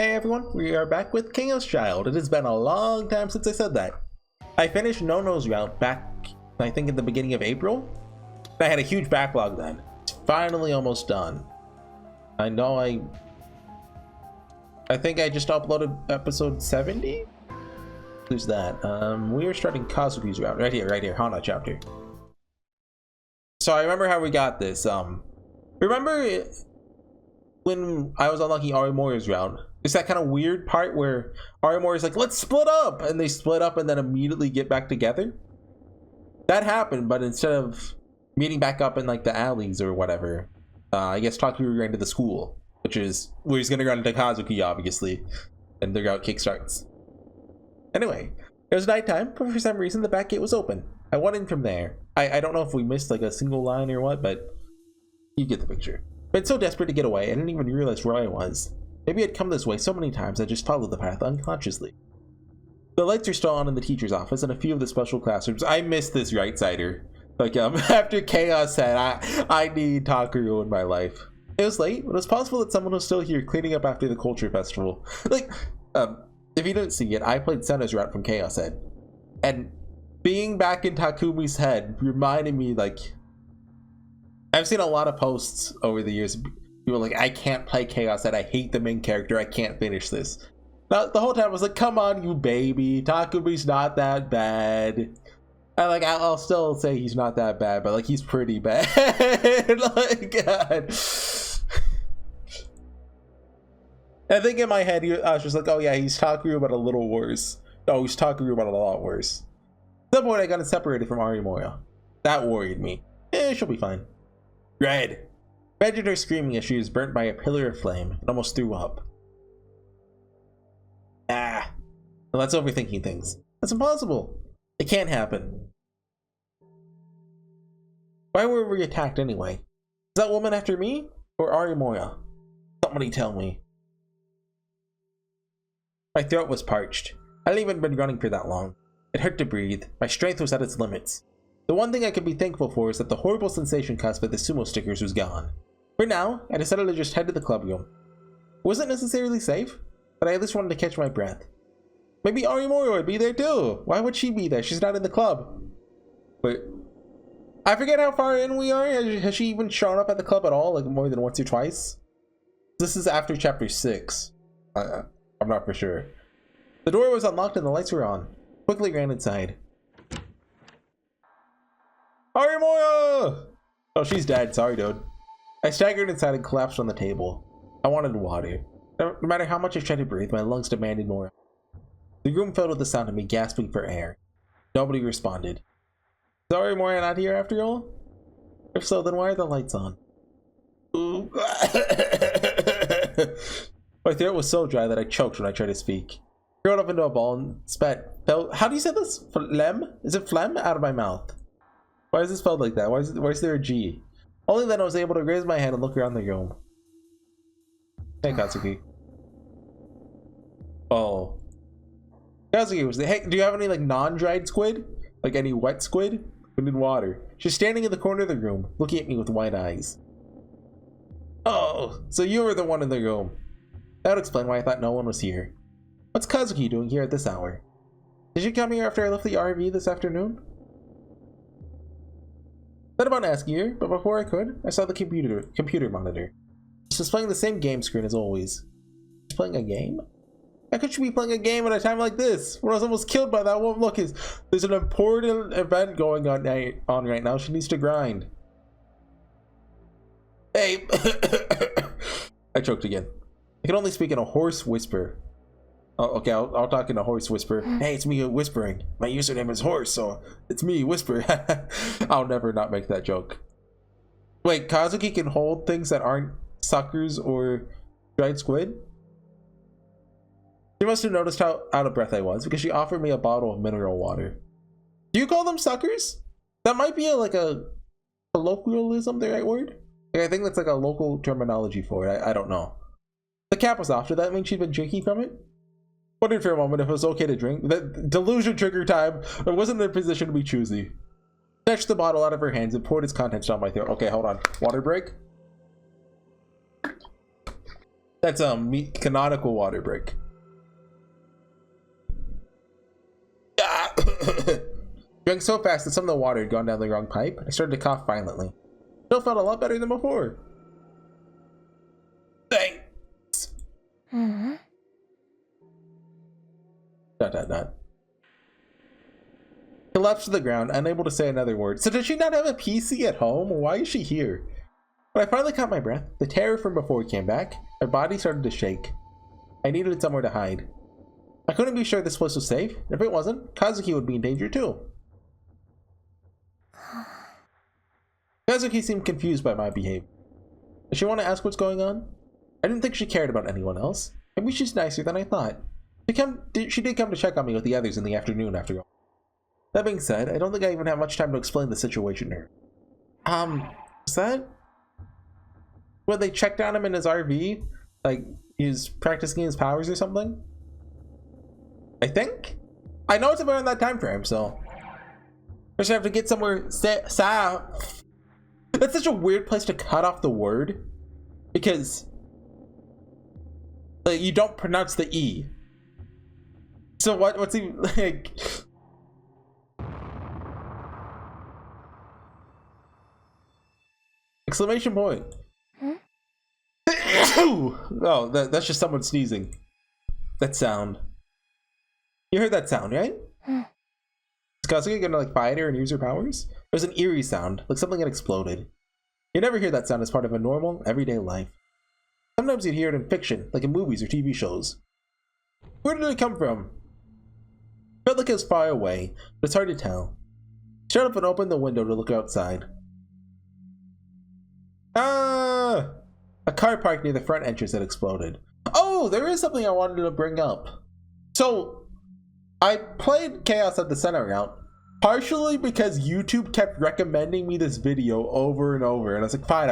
Hey everyone, we are back with Chaos Child. It has been a long time since I said that. I finished No-No's route back, I think, in the beginning of April. I had a huge backlog then. It's finally almost done. I know I think I just uploaded episode 70? Who's that? We are starting Kazuki's route. Right here, Hana chapter. So I remember how we got this. Remember when I was unlocking Arimori's route? It's that kind of weird part where Arimori is like, let's split up! And they split up and then immediately get back together? That happened, but instead of meeting back up in like the alleys or whatever, I guess Takeru ran to the school, which is where he's gonna run into Kazuki, obviously, and their route kickstarts. Anyway, it was nighttime, but for some reason the back gate was open. I went in from there. I don't know if we missed like a single line or what, but you get the picture. Been so desperate to get away, I didn't even realize where I was. Maybe I'd come this way so many times I just followed the path unconsciously. The lights are still on in the teacher's office and a few of the special classrooms. I miss this right-sider. Like, after Chaos said, I need Takeru in my life. It was late, but it was possible that someone was still here cleaning up after the culture festival. Like, if you didn't see it, I played Senna's route from Chaos Head. And being back in Takumi's head reminded me, like, I've seen a lot of posts over the years. People are like, I can't play Chaos Head. I hate the main character. I can't finish this. Now, the whole time I was like, come on, you baby. Takumi's not that bad. And like, I'll still say he's not that bad, but like, he's pretty bad. Like, God. I think in my head, I was just like, oh yeah, he's Takeru, but a little worse. No, he's Takeru, but a lot worse. At some point, I got separated from Arimori. That worried me. She'll be fine. Red. Imagined her screaming as she was burnt by a pillar of flame and almost threw up. Well, that's overthinking things. That's impossible. It can't happen. Why were we attacked anyway? Is that woman after me? Or Arimori? Somebody tell me. My throat was parched. I hadn't even been running for that long. It hurt to breathe. My strength was at its limits. The one thing I could be thankful for is that the horrible sensation caused by the sumo stickers was gone. For now, I decided to just head to the club room. It wasn't necessarily safe, but I at least wanted to catch my breath. Maybe Arimori would be there too. Why would she be there? She's not in the club. Wait, I forget how far in we are. Has she even shown up at the club at all, like more than once or twice? This is after chapter 6. I'm not for sure. The door was unlocked and the lights were on. Quickly ran inside. Arimori! Oh, she's dead. Sorry, dude. I staggered inside and collapsed on the table. I wanted water. No matter how much I tried to breathe, my lungs demanded more. The room filled with the sound of me gasping for air. Nobody responded. Is Arimori not here after all? If so, then why are the lights on? My throat was so dry that I choked when I tried to speak. I curled up into a ball and spat. How do you say this? Phlegm? Is it phlegm? Out of my mouth. Why is it spelled like that? Why is there a G? Only then I was able to raise my head and look around the room. Hey, Kazuki. Oh. Kazuki was there. Hey, do you have any like non-dried squid? Like any wet squid? We need water. She's standing in the corner of the room, looking at me with wide eyes. Oh, so you were the one in the room. That would explain why I thought no one was here. What's Kazuki doing here at this hour? Did she come here after I left the RV this afternoon? Thought about asking her, but before I could, I saw the computer monitor. She was playing the same game screen as always. She's playing a game? How could she be playing a game at a time like this? When I was almost killed by that one. Look, there's an important event going on right now. She needs to grind. Hey! I choked again. I can only speak in a hoarse whisper. Oh, okay, I'll talk in a hoarse whisper. Hey, it's me whispering. My username is Horse, so it's me whisper. I'll never not make that joke. Wait, Kazuki can hold things that aren't suckers or dried squid? She must have noticed how out of breath I was because she offered me a bottle of mineral water. Do you call them suckers? That might be like a colloquialism, the right word? Like, I think that's like a local terminology for it. I don't know. The cap was off. Did that mean she'd been drinking from it? Wondered for a moment if it was okay to drink. The delusion trigger time. I wasn't in a position to be choosy. Snatched the bottle out of her hands and poured its contents down my throat. Okay, hold on. Water break. That's canonical water break. Drank so fast that some of the water had gone down the wrong pipe. I started to cough violently. Still felt a lot better than before. Thanks. Mm-hmm. ... Collapsed to the ground, unable to say another word. So does she not have a PC at home? Why is she here? When I finally caught my breath, the terror from before came back. My body started to shake. I needed somewhere to hide. I couldn't be sure this place was safe. If it wasn't, Kazuki would be in danger too. Kazuki seemed confused by my behavior. Does she want to ask what's going on? I didn't think she cared about anyone else. Maybe she's nicer than I thought. She did come to check on me with the others in the afternoon after all. That being said, I don't think I even have much time to explain the situation here. Was that when they checked on him in his RV? Like, he was practicing his powers or something? I think? I know it's around that time frame, so first I have to get somewhere safe. That's such a weird place to cut off the word, because like, you don't pronounce the E. So what's he like? Exclamation point. Huh? Oh, that's just someone sneezing. That sound. You heard that sound, right? Huh. Is Kazuki gonna like fight her and use her powers? It was an eerie sound, like something had exploded. You never hear that sound as part of a normal, everyday life. Sometimes you'd hear it in fiction, like in movies or TV shows. Where did it come from? It felt like it was far away, but it's hard to tell. Shut up and opened the window to look outside. Ah! A car parked near the front entrance had exploded. Oh, there is something I wanted to bring up. So, I played Chaos at the Center route, partially because YouTube kept recommending me this video over and over, and I was like, fine,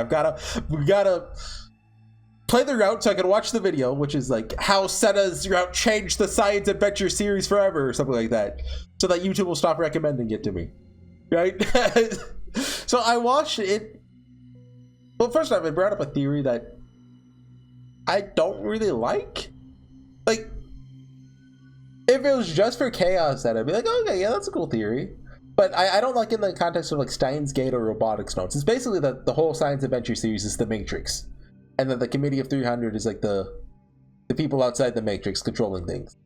we gotta play the route so I could watch the video, which is like how Senna's route changed the science adventure series forever, or something like that, so that YouTube will stop recommending it to me, right? So I watched it. Well, first off, it brought up a theory that I don't really like. Like, if it was just for Chaos, then I'd be like, okay, yeah, that's a cool theory. But I don't like in the context of like Steins Gate or Robotics Notes. It's basically that the whole science adventure series is the Matrix, and then the Committee of 300 is like the people outside the Matrix controlling things.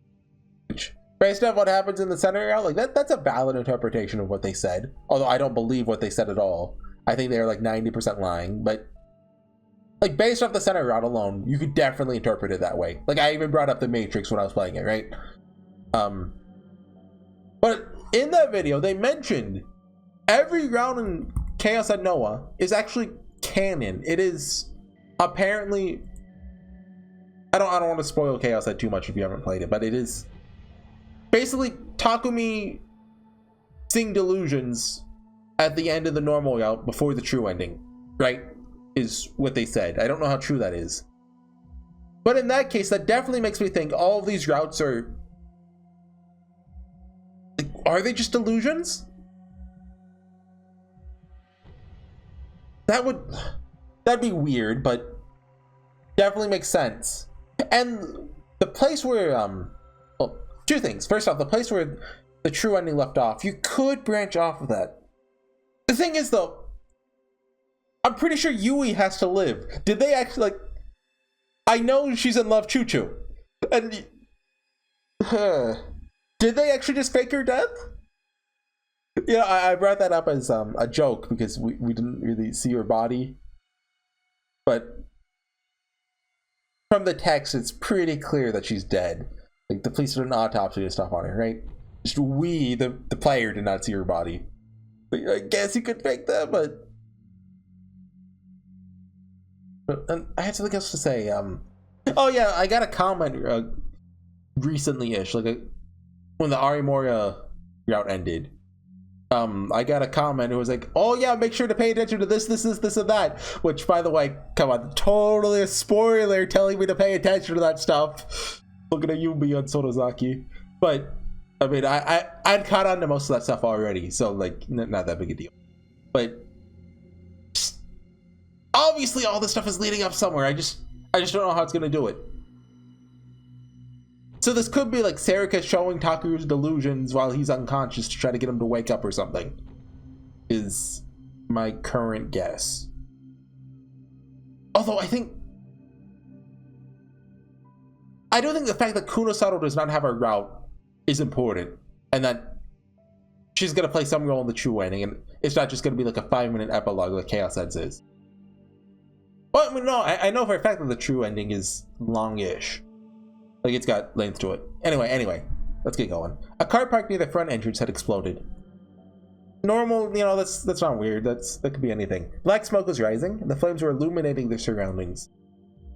Which, based on what happens in the center route, like that's a valid interpretation of what they said. Although I don't believe what they said at all. I think they're like 90% lying, but like based off the center route alone, you could definitely interpret it that way. Like I even brought up the Matrix when I was playing it, right? But in that video, they mentioned every round in Chaos at Noah is actually canon. It is apparently, I don't want to spoil Chaos at too much if you haven't played it, but it is basically Takumi seeing delusions at the end of the normal route before the true ending, right? Is what they said. I don't know how true that is. But in that case, that definitely makes me think all of these routes are they just delusions? That'd be weird, but definitely makes sense. And the place where well, two things. First off, the place where the true ending left off, you could branch off of that. The thing is though, I'm pretty sure Yui has to live. Did they actually, like, I know she's in love Choo Choo, and did they actually just fake her death? Yeah, I brought that up as a joke because we didn't really see her body, but from the text it's pretty clear that she's dead. Like the police did an autopsy and stuff on her, right? Just we, the player, did not see her body. But I guess you could fake that, but I had something else to say. Oh yeah, I got a comment recently-ish, like when the Arimura route ended. I got a comment. It was like, "Oh yeah, make sure to pay attention to this, and that." Which, by the way, come on, totally a spoiler telling me to pay attention to that stuff. Looking at you, beyond Sorozaki. But I mean, I'd caught on to most of that stuff already, so like, not that big a deal. But obviously all this stuff is leading up somewhere. I just don't know how it's gonna do it. So this could be like Serika showing Taku's delusions while he's unconscious to try to get him to wake up or something. Is my current guess. Although I don't think the fact that Kunosato does not have a route is important, and that she's gonna play some role in the true ending, and it's not just gonna be like a 5-minute epilogue like Chaos Heads is. But no, I know for a fact that the true ending is long-ish. Like, it's got length to it. Anyway, let's get going. A car parked near the front entrance had exploded. Normal, you know, that's not weird. That could be anything. Black smoke was rising, and the flames were illuminating their surroundings.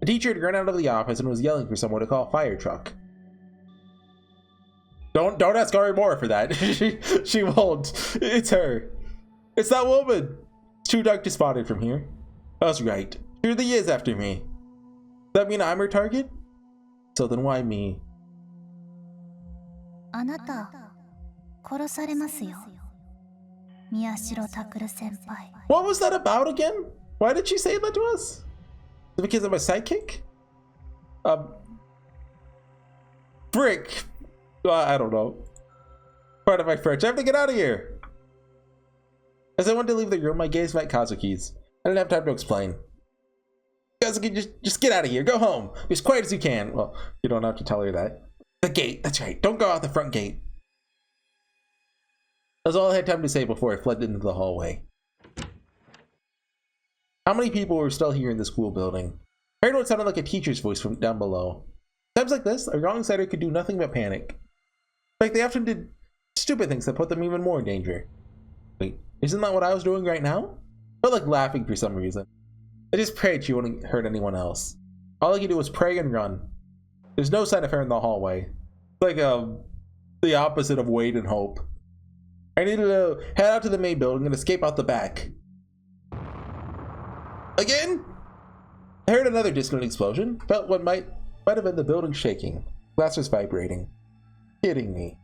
The teacher had run out of the office and was yelling for someone to call a fire truck. Don't ask Ari more for that. she won't. It's her. It's that woman. It's too dark to spot it from here. That's right. She really is after me. Does that mean I'm her target? So then why me? What was that about again? Why did she say that to us? Is it because I'm a sidekick? Frick. I don't know. Part of my French. I have to get out of here. As I wanted to leave the room, my gaze met Kazuki's. I didn't have time to explain. Kazuki, just get out of here. Go home. Be as quiet as you can. Well, you don't have to tell her that. The gate. That's right. Don't go out the front gate. That's all I had time to say before I fled into the hallway. How many people were still here in the school building? I heard what sounded like a teacher's voice from down below. Times like this, a wrong-sider could do nothing but panic. In fact, they often did stupid things that put them even more in danger. Wait, isn't that what I was doing right now? I felt like laughing for some reason. I just prayed she wouldn't hurt anyone else. All I could do was pray and run. There's no sign of her in the hallway. It's like the opposite of wait and hope. I needed to head out to the main building and escape out the back. Again? I heard another distant explosion. Felt what might have been the building shaking. Glass was vibrating. Kidding me.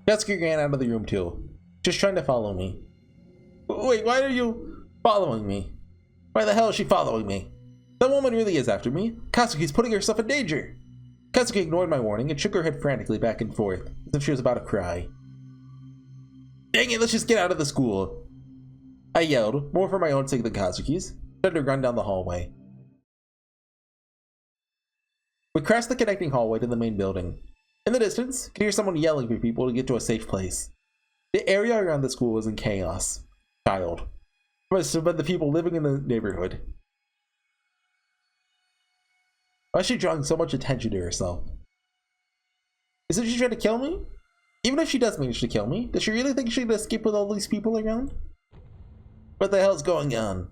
Kazuki ran out of the room too, just trying to follow me. Wait, why are you following me? Why the hell is she following me? That woman really is after me. Kazuki's putting herself in danger. Kazuki ignored my warning and shook her head frantically back and forth, as if she was about to cry. Dang it, let's just get out of the school. I yelled, more for my own sake than Kazuki's, started to run down the hallway. We crossed the connecting hallway to the main building. In the distance, could hear someone yelling for people to get to a safe place. The area around the school was in chaos. Child. Must have been the people living in the neighborhood. Why is she drawing so much attention to herself? Isn't she trying to kill me? Even if she does manage to kill me, does she really think she can escape with all these people around? What the hell's going on?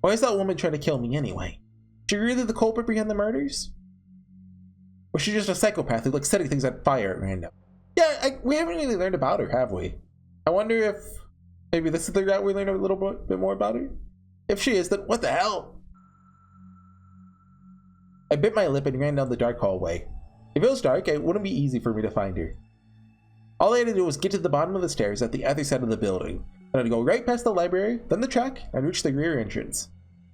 Why is that woman trying to kill me anyway? Is she really the culprit behind the murders? Or is she just a psychopath who likes setting things on fire at random? Yeah, we haven't really learned about her, have we? I wonder if maybe this is the route we learn a little bit more about her? If she is, then what the hell? I bit my lip and ran down the dark hallway. If it was dark, it wouldn't be easy for me to find her. All I had to do was get to the bottom of the stairs at the other side of the building. Then I'd go right past the library, then the track, and reach the rear entrance.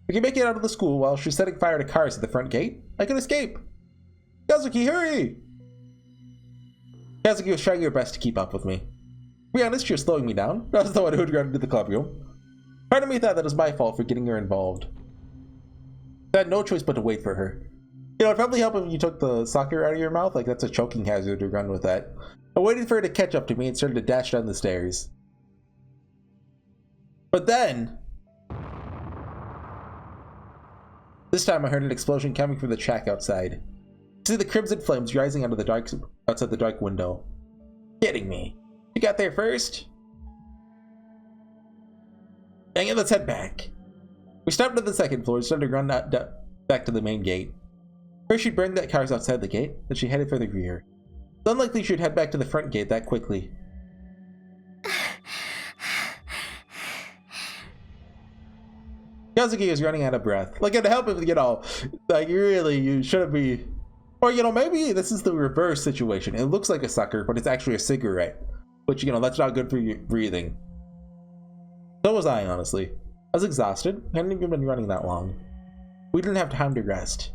If I could make it out of the school while she's setting fire to cars at the front gate, I could escape. Kazuki, hurry! Kazuki was trying her best to keep up with me. To be honest, she was slowing me down. I was the one who had run into the club room. Part of me thought that it was my fault for getting her involved. I had no choice but to wait for her. You know, it'd probably help if you took the sucker out of your mouth, like that's a choking hazard to run with that. I waited for her to catch up to me and started to dash down the stairs. But then... this time I heard an explosion coming from the track outside. I see the crimson flames rising out of the dark outside the dark window. Kidding me. You got there first? Dang it, let's head back. We stopped at the second floor and started to run back to the main gate. First she'd bring that cars outside the gate, then she headed for the rear. It's unlikely she'd head back to the front gate that quickly. Kazuki is running out of breath. Like, it'd help if, you know, like, you shouldn't be... Or, you know, maybe this is the reverse situation. It looks like a sucker, but it's actually a cigarette. Which, you know, that's not good for your breathing. So was I, honestly. I was exhausted. I hadn't even been running that long. We didn't have time to rest.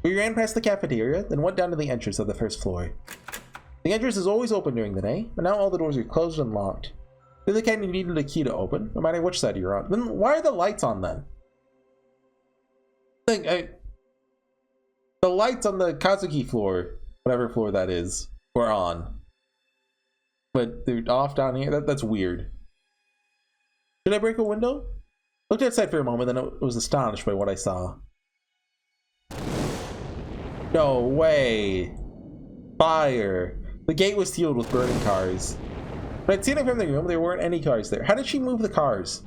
We ran past the cafeteria, then went down to the entrance of the first floor. The entrance is always open during the day, but now all the doors are closed and locked. If the candy needed a key to open, no matter which side you're on. Then why are the lights on then? The lights on the Kazuki floor, whatever floor that is, were on. But they're off down here? That's weird. Did I break a window? Looked outside for a moment, then I was astonished by what I saw. No way! Fire! The gate was sealed with burning cars. When I'd seen it from the room, there weren't any cars there. How did she move the cars?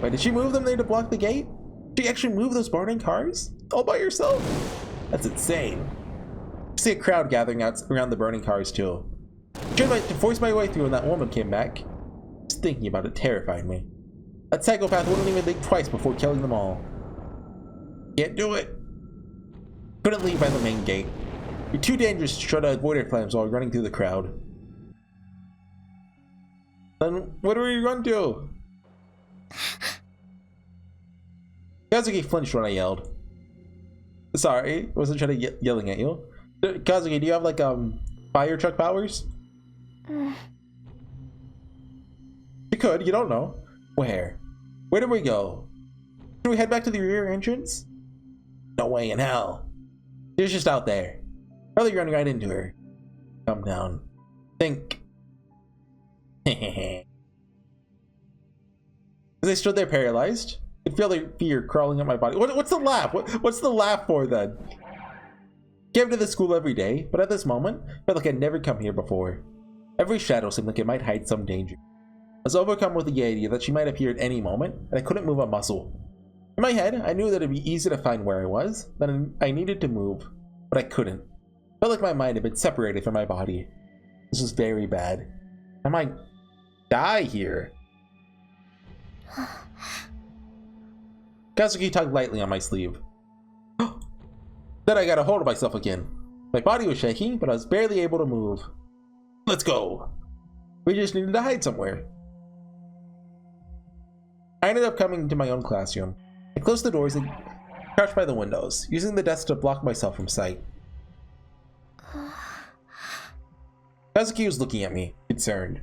Wait, did she move them there to block the gate? Did she actually move those burning cars? All by herself? That's insane. I see a crowd gathering out around the burning cars too. I tried to force my way through when that woman came back. Just thinking about it terrified me. That psychopath wouldn't even think twice before killing them all. Can't do it. Couldn't leave by the main gate. You're too dangerous to try to avoid our flames while running through the crowd. Then where do we run to? Kazuki flinched when I yelled. Sorry, I wasn't trying to yelling at you. Kazuki, do you have like fire truck powers? You could, you don't know. Where? Where do we go? Should we head back to the rear entrance? No way in hell. She was just out there. Probably running right into her. Calm down. Think. As I stood there paralyzed, I could feel the fear crawling up my body. What's the laugh? What's the laugh for then? Came to the school every day, but at this moment, I felt like I'd never come here before. Every shadow seemed like it might hide some danger. I was overcome with the idea that she might appear at any moment, and I couldn't move a muscle. In my head, I knew that it'd be easy to find where I was, that I needed to move, but I couldn't. I felt like my mind had been separated from my body. This was very bad. I might die here. Kazuki tugged lightly on my sleeve. Then I got a hold of myself again. My body was shaking, but I was barely able to move. Let's go. We just needed to hide somewhere. I ended up coming to my own classroom. I closed the doors and crouched by the windows, using the desk to block myself from sight. Kazuki was looking at me, concerned.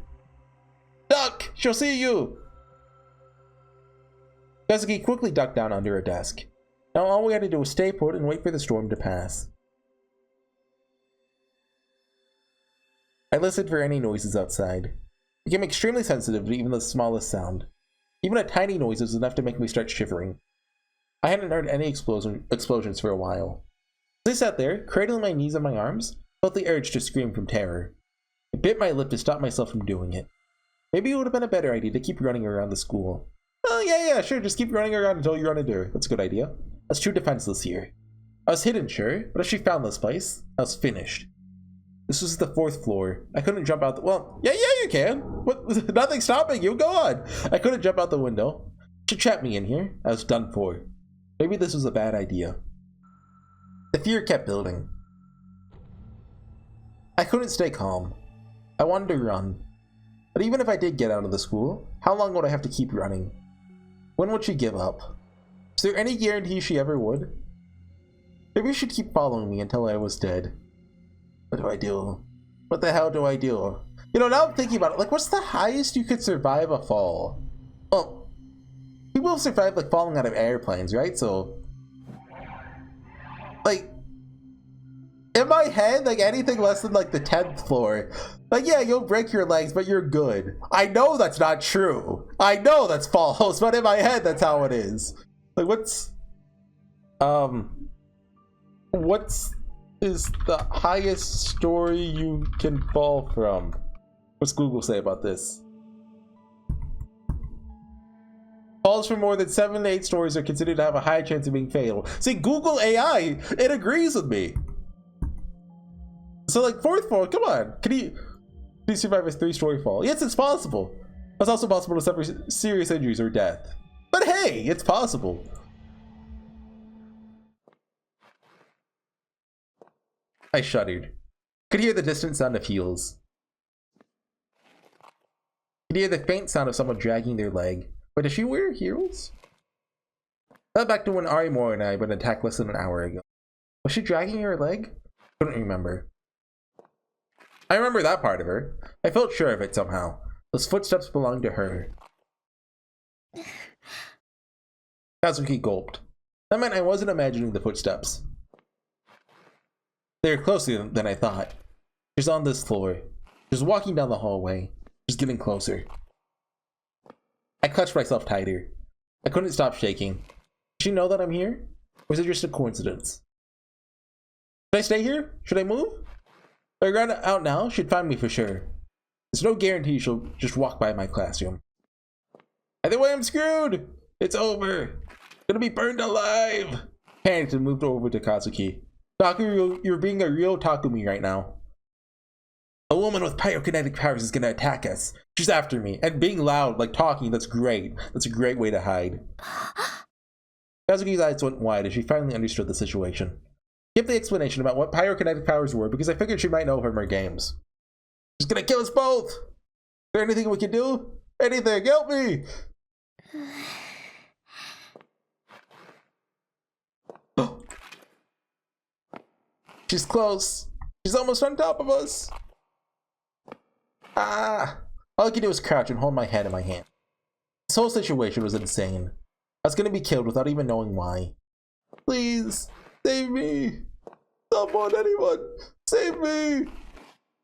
Duck! She'll see you! Kazuki quickly ducked down under a desk. Now all we had to do was stay put and wait for the storm to pass. I listened for any noises outside. I became extremely sensitive to even the smallest sound. Even a tiny noise was enough to make me start shivering. I hadn't heard any explosions for a while. As I sat there, cradling my knees on my arms, I felt the urge to scream from terror. I bit my lip to stop myself from doing it. Maybe it would have been a better idea to keep running around the school. Oh yeah, sure, just keep running around until you run into her. That's a good idea. I was too defenseless here. I was hidden, sure, but if she found this place, I was finished. This was the 4th floor. I couldn't jump out the— well, yeah, you can. What? Nothing's stopping you. Go on. I couldn't jump out the window. She trapped me in here. I was done for. Maybe this was a bad idea. The fear kept building. I couldn't stay calm. I wanted to run. But even if I did get out of the school, how long would I have to keep running? When would she give up? Is there any guarantee she ever would? Maybe she'd keep following me until I was dead. What do I do? What the hell do I do? You know, now I'm thinking about it, like, what's the highest you could survive a fall? Well, people have survived, like, falling out of airplanes, right? So, like, in my head, like, anything less than, like, the 10th floor, like, yeah, you'll break your legs, but you're good. I know that's not true. I know that's false, but in my head, that's how it is. Like, what's is the highest story you can fall from? What's Google say about this? Falls from more than 7 to 8 stories are considered to have a high chance of being fatal. See, Google AI, it agrees with me. So, like, 4th floor, come on. Can you survive a 3-story fall? Yes, it's possible. It's also possible to suffer serious injuries or death. But hey, it's possible. I shuddered. Could hear the distant sound of heels. You could hear the faint sound of someone dragging their leg. But does she wear heels? Thought back to when Arimori and I went attacked less than an hour ago. Was she dragging her leg? Couldn't remember. I remember that part of her. I felt sure of it somehow. Those footsteps belonged to her. Kazuki gulped. That meant I wasn't imagining the footsteps. They were closer than I thought. She's on this floor. She's walking down the hallway. She's getting closer. I clutched myself tighter. I couldn't stop shaking. Does she know that I'm here? Or is it just a coincidence? Should I stay here? Should I move? If I ran out now, she'd find me for sure. There's no guarantee she'll just walk by my classroom. Either way, I'm screwed! It's over! Gonna be burned alive! Panicked and moved over to Kazuki. Taku, you're being a real Takumi right now. A woman with pyrokinetic powers is gonna attack us. She's after me. And being loud, like talking, that's great. That's a great way to hide. Kazuki's eyes went wide as she finally understood the situation. Give the explanation about what pyrokinetic powers were because I figured she might know from her games. She's gonna kill us both! Is there anything we can do? Anything, help me! She's close. She's almost on top of us. Ah! All I could do was crouch and hold my head in my hand. This whole situation was insane. I was gonna be killed without even knowing why. Please, save me! Someone, anyone, save me!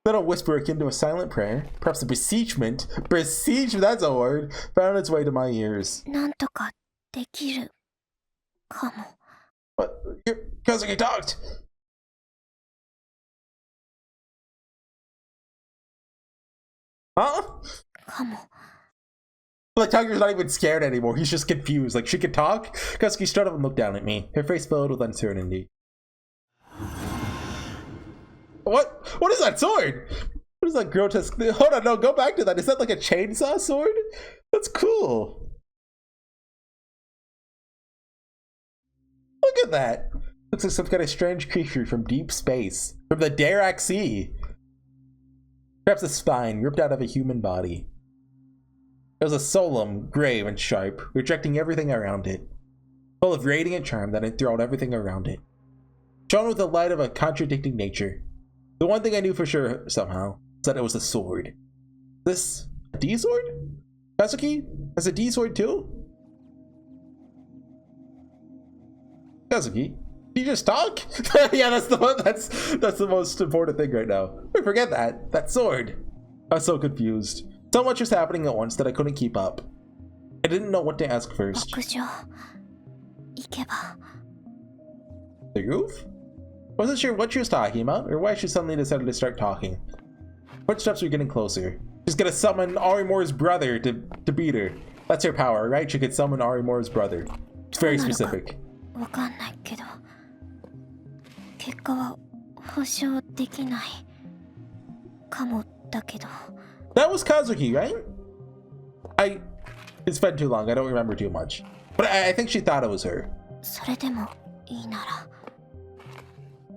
Then a whisper akin to a silent prayer, perhaps a beseechment, that's a word, found its way to my ears. What? Kazuki talked! Huh? Like, Tiger's not even scared anymore. He's just confused. Like, she could talk? Kazuki stood up and looked down at me. Her face filled with uncertainty. What? What is that sword? What is that grotesque? Hold on, no, go back to that. Is that like a chainsaw sword? That's cool. Look at that. Looks like some kind of strange creature from deep space. From the Dirac Sea. Perhaps a spine ripped out of a human body. It was a solemn, grave, and sharp, rejecting everything around it. Full of radiant charm that enthralled everything around it. Shone with the light of a contradicting nature. The one thing I knew for sure, somehow, was that it was a sword. This a D-sword? Kazuki has a D-sword too? Kazuki? Did you just talk? Yeah, that's the one. That's the most important thing right now. Wait, forget that. That sword. I was so confused. So much was happening at once that I couldn't keep up. I didn't know what to ask first. The roof? Wasn't sure what she was talking about, or why she suddenly decided to start talking. Footsteps were getting closer. She's gonna summon Arimori's brother to beat her. That's her power, right? She could summon Arimori's brother. It's very specific. That was Kazuki, right? It's been too long, I don't remember too much. But I think she thought it was her.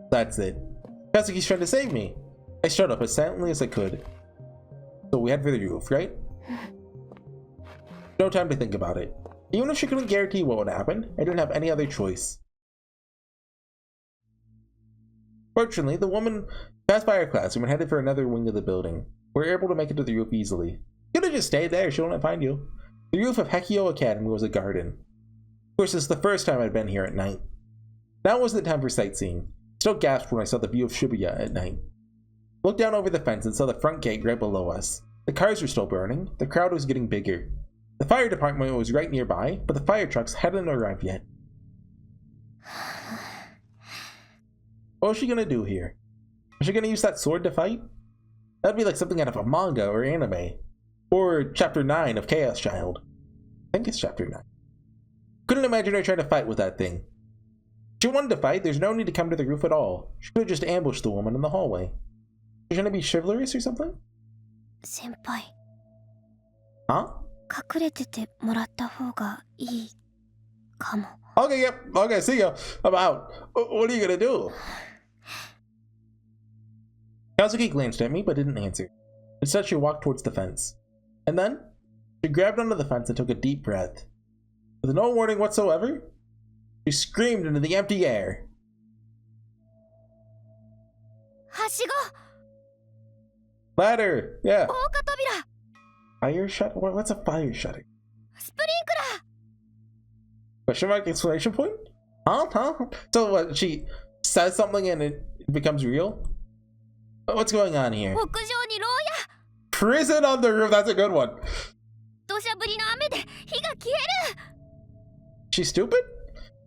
That's it. Kazuki's trying to save me. I stood up as silently as I could. So we head for the roof, right? No time to think about it. Even if she couldn't guarantee what would happen, I didn't have any other choice. Fortunately, the woman passed by our classroom and headed for another wing of the building. We were able to make it to the roof easily. You could have just stayed there, she wouldn't find you. The roof of Hekio Academy was a garden. Of course, this is the first time I'd been here at night. Now wasn't the time for sightseeing. Still gasped when I saw the view of Shibuya at night. Looked down over the fence and saw the front gate right below us. The cars were still burning. The crowd was getting bigger. The fire department was right nearby, but the fire trucks hadn't arrived yet. What was she gonna do here? Was she gonna use that sword to fight? That'd be like something out of a manga or anime. Or Chapter 9 of Chaos Child. I think it's Chapter 9. Couldn't imagine her trying to fight with that thing. If she wanted to fight, there's no need to come to the roof at all. She could have just ambushed the woman in the hallway. She's trying to be chivalrous or something? Senpai. Huh? Okay, yep. Okay, see ya. I'm out. What are you gonna do? Kazuki glanced at me, but didn't answer. Instead, she walked towards the fence. And then she grabbed onto the fence and took a deep breath. With no warning whatsoever, she screamed into the empty air. はしご Ladder! Yeah. 防火扉 Fire shut? What's a fire shutting? スプリンクラー Question mark exclamation point? Huh? So what, she says something and it becomes real? What's going on here? 屋上に牢屋 Prison on the roof, that's a good one. 土砂降りの雨で火が消える She's stupid?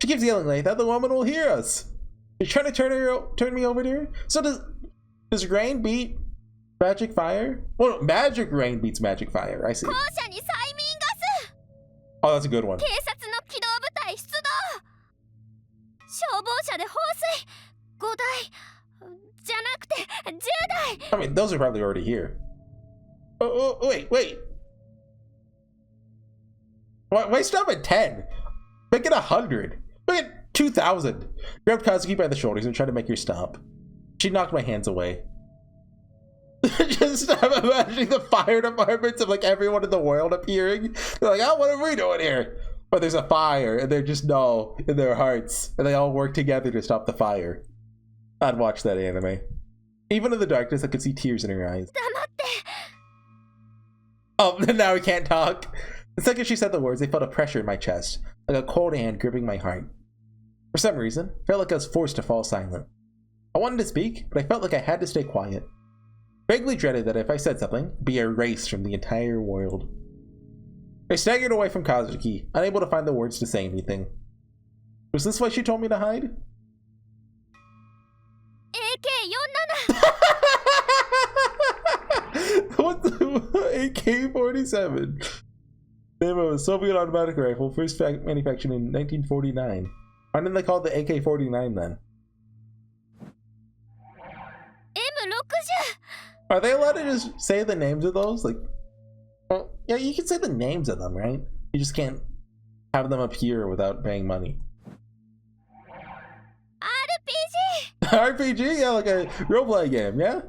She keeps yelling like that, the woman will hear us. She's trying to turn me over to her? So does rain beat magic fire? Well, magic rain beats magic fire, I see. 校舎に催眠ガス Oh, that's a good one. 警察の機動部隊出動消防車で放水5台じゃなくて10台 I mean, those are probably already here. Oh, wait. Why stop at 10? Make it 100. Make it 2,000. Grabbed Kazuki by the shoulders and tried to make her stop. She knocked my hands away. Just I'm imagining the fire departments of like everyone in the world appearing. They're like, oh, what are we doing here? But there's a fire and they just know in their hearts and they all work together to stop the fire. I'd watch that anime. Even in the darkness, I could see tears in her eyes. 黙って Oh, now we can't talk. The second she said the words, they felt a pressure in my chest, like a cold hand gripping my heart. For some reason, I felt like I was forced to fall silent. I wanted to speak, but I felt like I had to stay quiet. Vaguely dreaded that if I said something, I'd be erased from the entire world. I staggered away from Kazuki, unable to find the words to say anything. Was this why she told me to hide? AK-47 What the AK-47? Name of a Soviet automatic rifle, first manufactured in 1949. Why didn't they call it the AK-49 then? M60 Are they allowed to just say the names of those? Like, well, yeah, you can say the names of them, right? You just can't have them appear without paying money. RPG RPG? Yeah, like a role-play game, yeah?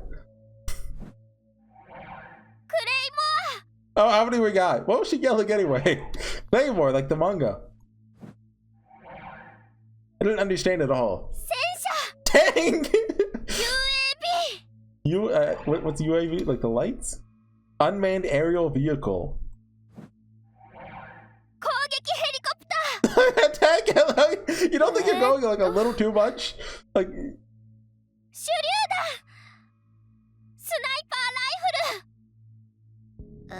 クレイモ Oh, how many we got? What was she yelling anyway? Claymore, like the manga. I didn't understand at all. 戦車 Dang! UAV What's UAV? Like the lights? Unmanned aerial vehicle. 攻撃ヘリコプター Attack it, like, you don't think you're going like a little too much? Like, 手榴弾スナイパー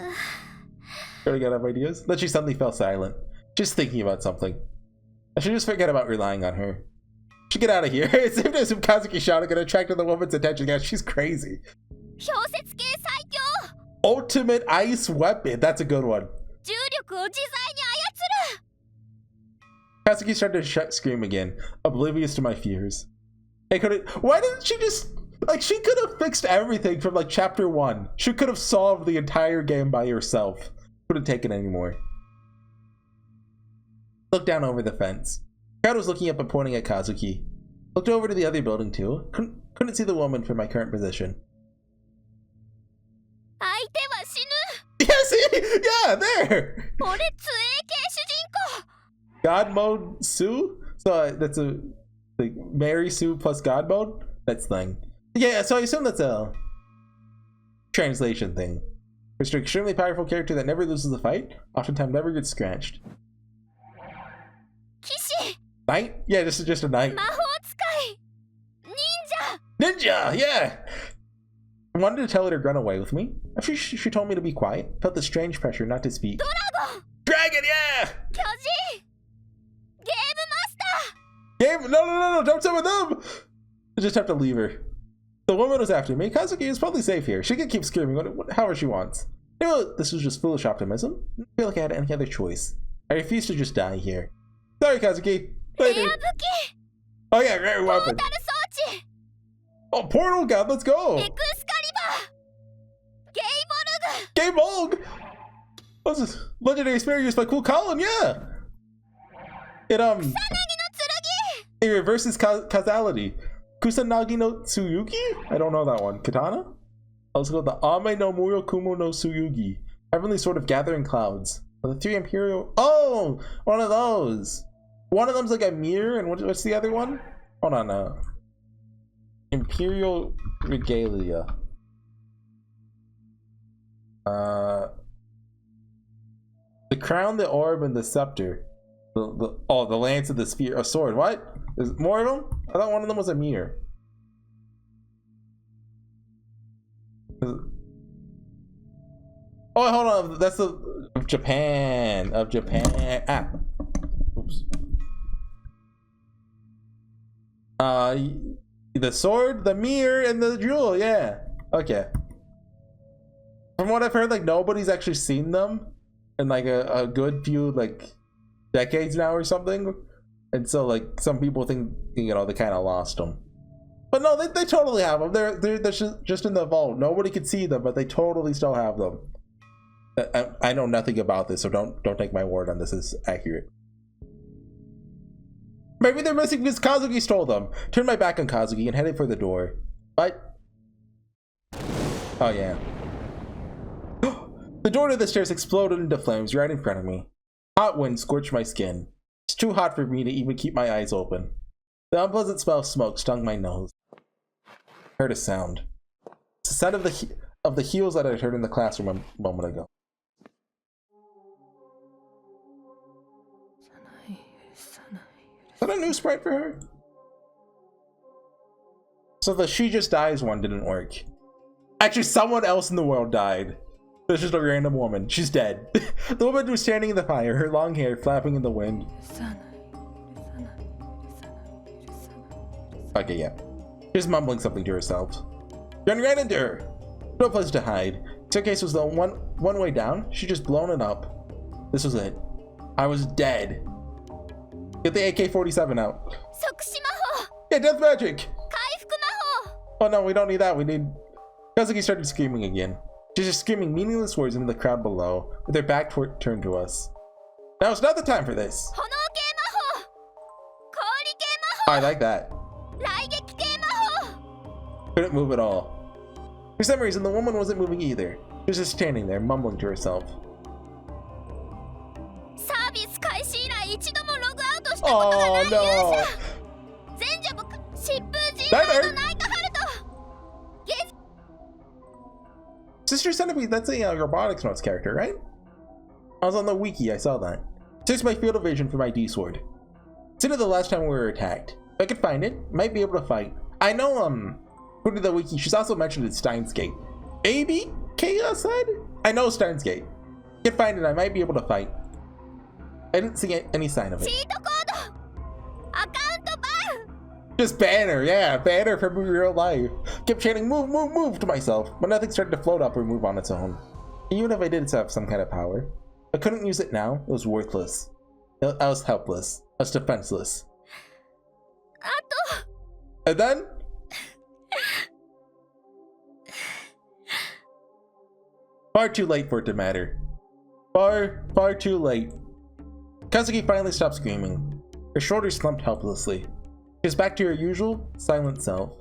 ライフル really gotta have ideas? Then she suddenly fell silent, just thinking about something. I should just forget about relying on her. She get out of here. It's safe to assume Kazuki shouting and attracted the woman's attention. Yeah, she's crazy. 氷雪系最強 Ultimate ice weapon. That's a good one. 重力を自在に操る Kazuki started to scream again, oblivious to my fears. Why didn't she just, like, she could have fixed everything from like chapter 1. She could have solved the entire game by herself. Couldn't take it anymore. Looked down over the fence. Crowd was looking up and pointing at Kazuki. Looked over to the other building too. Couldn't see the woman from my current position. 相手は死ぬ Yeah, see? Yeah, there! 俺杖 AK 主人公 God mode Sue? So that's a, like, Mary Sue plus God mode? That's thing. Yeah, so I assume that's a translation thing. It's an extremely powerful character that never loses a fight, oftentimes never gets scratched. 騎士 Knight? Yeah, just a knight. 魔法使い忍者 Ninja! Yeah! I wanted to tell her to run away with me. After she told me to be quiet, felt the strange pressure not to speak. ドラゴン Dragon, yeah! 巨人ゲームマスター Game? No, don't summon them! I just have to leave her. The woman was after me. Kazuki is probably safe here. She can keep screaming however she wants. You know, this was just foolish optimism. I feel like I had any other choice. I refuse to just die here. Sorry, Kazuki. レア Later. 武器 Oh yeah, rare ポー weapon. タル装置 Oh, portal gun, let's go! エクスカリバーゲイボルグ Game Bog! What's this? Legendary spear used by Cool Colin, yeah! It 草薙の剣 it reverses causality. Kusanagi no Tsuyugi? I don't know that one. Katana? Also called the Ame no Murokumo no Tsuyugi. Heavenly Sword of Gathering Clouds. The 3 Imperial. Oh! One of those! One of them's like a mirror, and what's the other one? Hold on. Imperial Regalia. The crown, the orb, and the scepter. The lance of the spear. A sword. What? There's more of them? I thought one of them was a mirror. Oh, hold on. That's the of Japan. Of Japan. Ah. Oops. The sword, the mirror, and the jewel. Yeah. Okay. From what I've heard, like nobody's actually seen them in like a good few like decades now or something, and so like some people think, you know, they kind of lost them. But no, they totally have them. They're just in the vault. Nobody can see them, but they totally still have them. I know nothing about this, so don't take my word on this is accurate. Maybe they're missing because Kazuki stole them. Turned my back on Kazuki and headed for the door. But oh yeah. The door to the stairs exploded into flames right in front of me. Hot wind scorched my skin. It's too hot for me to even keep my eyes open. The unpleasant smell of smoke stung my nose. I heard a sound. It's the sound of the heels that I heard in the classroom a moment ago. Is that a new sprite for her? So the she just dies one didn't work. Actually, someone else in the world died. There's just a random woman. She's dead. The woman was standing in the fire, her long hair flapping in the wind. Okay, yeah. She's mumbling something to herself. Jen ran into her. No place to hide. Staircase was the one way down. She just blown it up. This was it. I was dead. Get the AK-47 out. Yeah, death magic. Oh no, we don't need that. We need... Kazuki started screaming again. She's just screaming meaningless words into the crowd below, with her back turned to us. Now it's not the time for this. I like that. Couldn't move at all. For some reason, the woman wasn't moving either. She was just standing there, mumbling to herself. Oh no! Sister Centipede, that's a robotics notes character, right? I was on the wiki, I saw that. Search my field of vision for my D-sword. Consider the last time we were attacked. If I could find it, I might be able to fight. I know, according to the wiki, she's also mentioned in Steins Gate. Maybe? Chaos said? I know Steins Gate. If I could find it, I might be able to fight. I didn't see any sign of it. Just ban her, yeah, ban her from real life. Kept chanting, move, move, move to myself, but nothing started to float up or move on its own. Even if I did have some kind of power, I couldn't use it now. It was worthless. I was helpless. I was defenseless. And then? Far too late for it to matter. Far too late. Kazuki finally stopped screaming. Her shoulders slumped helplessly. She was back to her usual, silent self.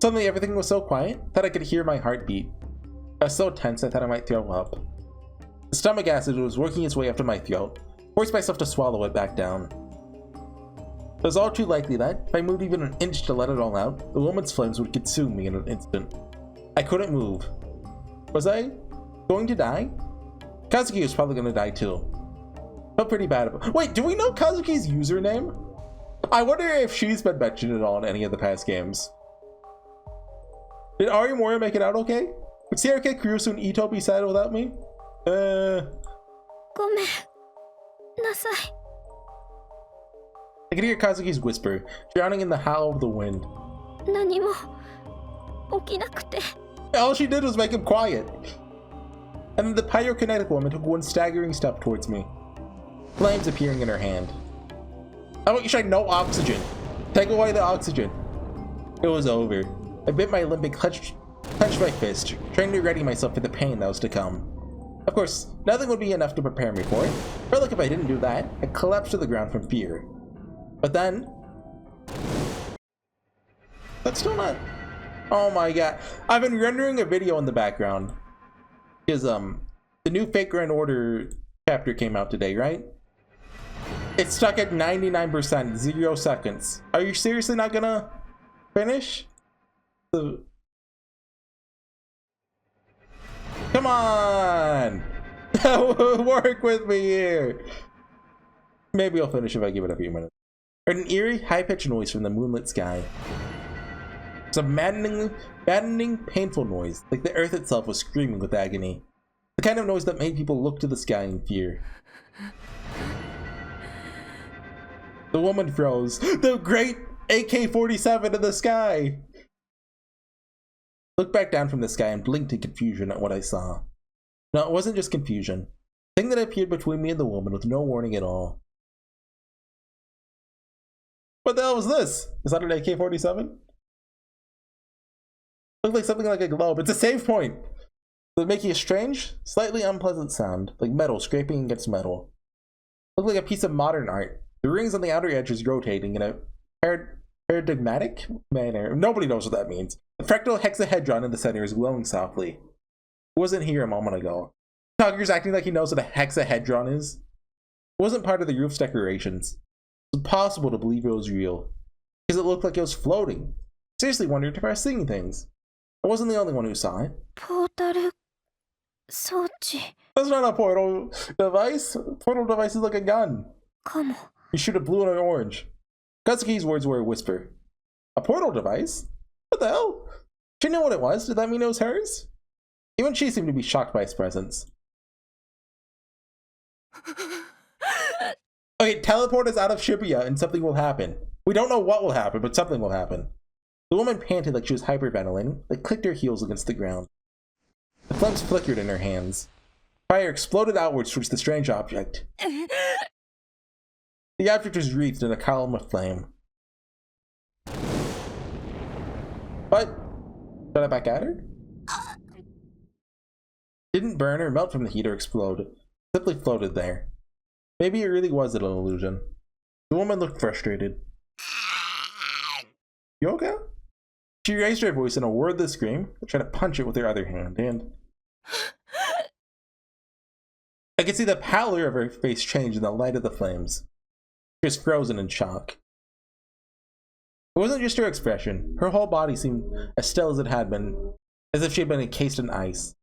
Suddenly everything was so quiet that I could hear my heartbeat. I was so tense I thought I might throw up. The stomach acid was working its way up to my throat. Forced myself to swallow it back down. It was all too likely that, if I moved even an inch to let it all out, the woman's flames would consume me in an instant. I couldn't move. Was I going to die? Kazuki was probably going to die too. Felt pretty bad about it. Wait, do we know Kazuki's username? I wonder if she's been mentioned at all in any of the past games. Did Arimura make it out okay? Would CRK, Kurusu, and Ito be sad without me? I could hear Kazuki's whisper, drowning in the howl of the wind. All she did was make him quiet. And then the pyrokinetic woman took one staggering step towards me. Flames appearing in her hand. I want you to no oxygen. Take away the oxygen. It was over. I bit my lip and clenched my fist, trying to ready myself for the pain that was to come. Of course, nothing would be enough to prepare me for it. Felt like if I didn't do that, I'd collapse to the ground from fear. But then... That's still not... Oh my god. I've been rendering a video in the background. Because, the new Fake Grand Order chapter came out today, right? It's stuck at 99%, 0 seconds. Are you seriously not gonna finish? Come on! Work with me here! Maybe I'll finish if I give it a few minutes. Heard an eerie, high-pitched noise from the moonlit sky. It's a maddening, painful noise, like the earth itself was screaming with agony. The kind of noise that made people look to the sky in fear. The woman froze. The great AK-47 in the sky! Looked back down from the sky and blinked in confusion at what I saw. No, it wasn't just confusion. The thing that appeared between me and the woman with no warning at all. What the hell was this? Is that an AK-47? Looked like something like a globe. It's a save point! But making a strange, slightly unpleasant sound, like metal scraping against metal. Looked like a piece of modern art. The rings on the outer edges rotating in a paradigmatic manner. Nobody knows what that means. The fractal hexahedron in the center is glowing softly. It wasn't here a moment ago. Tucker's acting like he knows what a hexahedron is. It wasn't part of the roof's decorations. It's impossible to believe it was real, because it looked like it was floating. Seriously wondered if I was seeing things. I wasn't the only one who saw it. That's not a portal device. Portal device is like a gun. You shoot a blue and an orange. Kazuki's words were a whisper. A portal device? What the hell? She knew what it was. Did that mean it was hers? Even she seemed to be shocked by its presence. Okay, teleport us out of Shibuya and something will happen. We don't know what will happen, but something will happen. The woman panted like she was hyperventilating, like clicked her heels against the ground. The flames flickered in her hands. Fire exploded outwards towards the strange object. The object was wreathed in a column of flame. What? Shot it back at her? Didn't burn or melt from the heat or explode. It simply floated there. Maybe it really was an illusion. The woman looked frustrated. You okay? She raised her voice in a wordless scream, tried to punch it with her other hand, and I could see the pallor of her face change in the light of the flames. She was frozen in shock. It wasn't just her expression. Her whole body seemed as still as it had been, as if she had been encased in ice.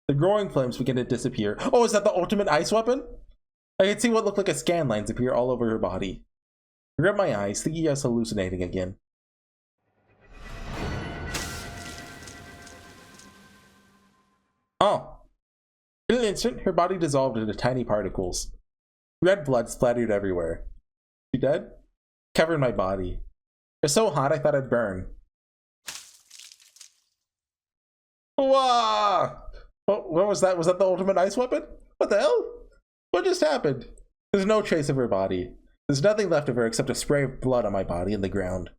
The growing flames began to disappear. Oh, is that the ultimate ice weapon? I could see what looked like a scan lines appear all over her body. I rubbed my eyes, thinking I was hallucinating again. Oh. In an instant, her body dissolved into tiny particles. Red blood splattered everywhere. She dead? Covered my body. It was so hot I thought I'd burn. Wah! What was that? Was that the ultimate ice weapon? What the hell? What just happened? There's no trace of her body. There's nothing left of her except a spray of blood on my body and the ground.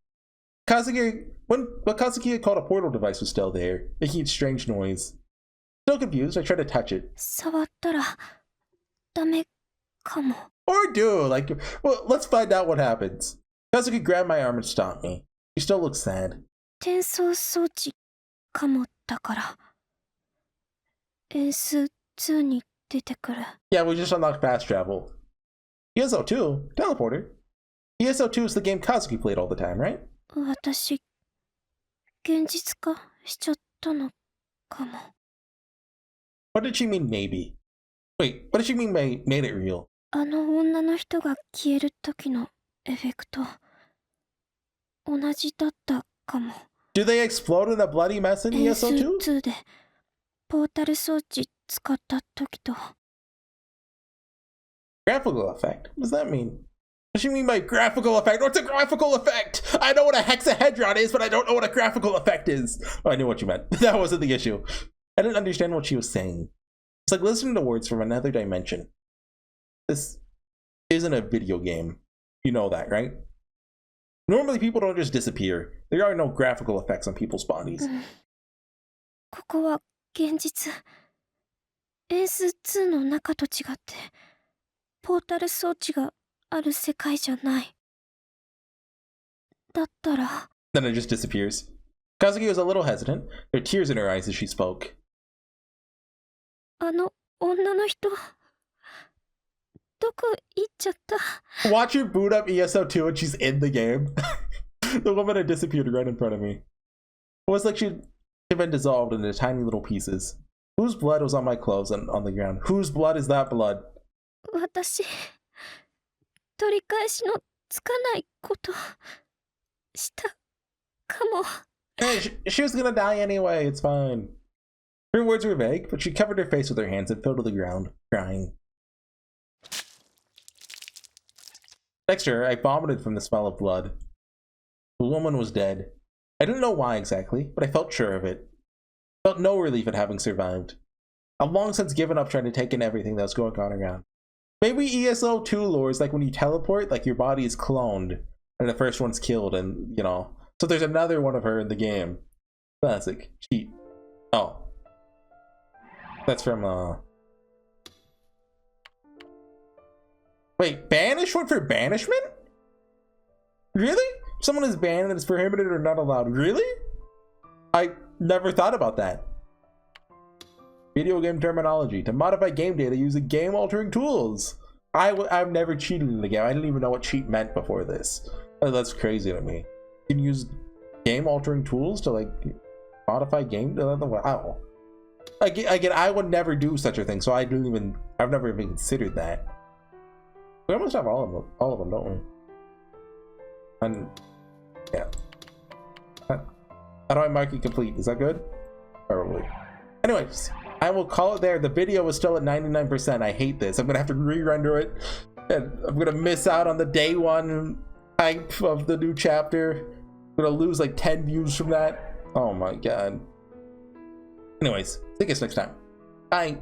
Kazuki, what Kazuki had called a portal device was still there, making a strange noise. Still confused, I tried to touch it. Or do, like, well, let's find out what happens. Kazuki grabbed my arm and stopped me. She still looked sad. Yeah, we just unlocked fast travel. ESO2? Teleporter? ESO2 is the game Kazuki played all the time, right? What did she mean, maybe? Wait, what did she mean by made it real? Do they explode in a bloody mess in ESO2? Graphical effect? What does that mean? What does she mean by graphical effect? What's a graphical effect? I know what a hexahedron is, but I don't know what a graphical effect is. Oh, I knew what you meant. That wasn't the issue. I didn't understand what she was saying. It's like listening to words from another dimension. This isn't a video game. You know that, right? Normally people don't just disappear. There are no graphical effects on people's bodies. Then it just disappears. Kazuki was a little hesitant. There were tears in her eyes as she spoke. 女の人どこ行っちゃった？ Watch her boot up ESO2 and she's in the game. The woman had disappeared right in front of me. It was like she'd been dissolved into tiny little pieces. Whose blood was on my clothes and on the ground? Whose blood is that blood? 私取り返しのつかないことしたかも。 Hey, she was gonna die anyway, it's fine. Her words were vague, but she covered her face with her hands and fell to the ground, crying. Next to her, I vomited from the smell of blood. The woman was dead. I didn't know why exactly, but I felt sure of it. I felt no relief at having survived. I've long since given up trying to take in everything that was going on around. Maybe ESO2 lore is like when you teleport, like your body is cloned, and the first one's killed, and, you know. So there's another one of her in the game. Classic. Cheat. Oh. That's from, Wait, banish went for banishment? Really? Someone is banned and it's prohibited or not allowed. Really? I never thought about that. Video game terminology. To modify game data using game-altering tools. I've never cheated in the game. I didn't even know what cheat meant before this. That's crazy to me. You can use game-altering tools to, like, modify game data? Wow. Again, I would never do such a thing, so I've never even considered that. We almost have all of them, don't we? And yeah. How do I mark it complete? Is that good? Probably. Anyways, I will call it there. The video is still at 99%. I hate this. I'm gonna have to re-render it, and I'm gonna miss out on the day one hype of the new chapter. I'm gonna lose like 10 views from that. Oh my god. Anyways, see you guys next time. Bye.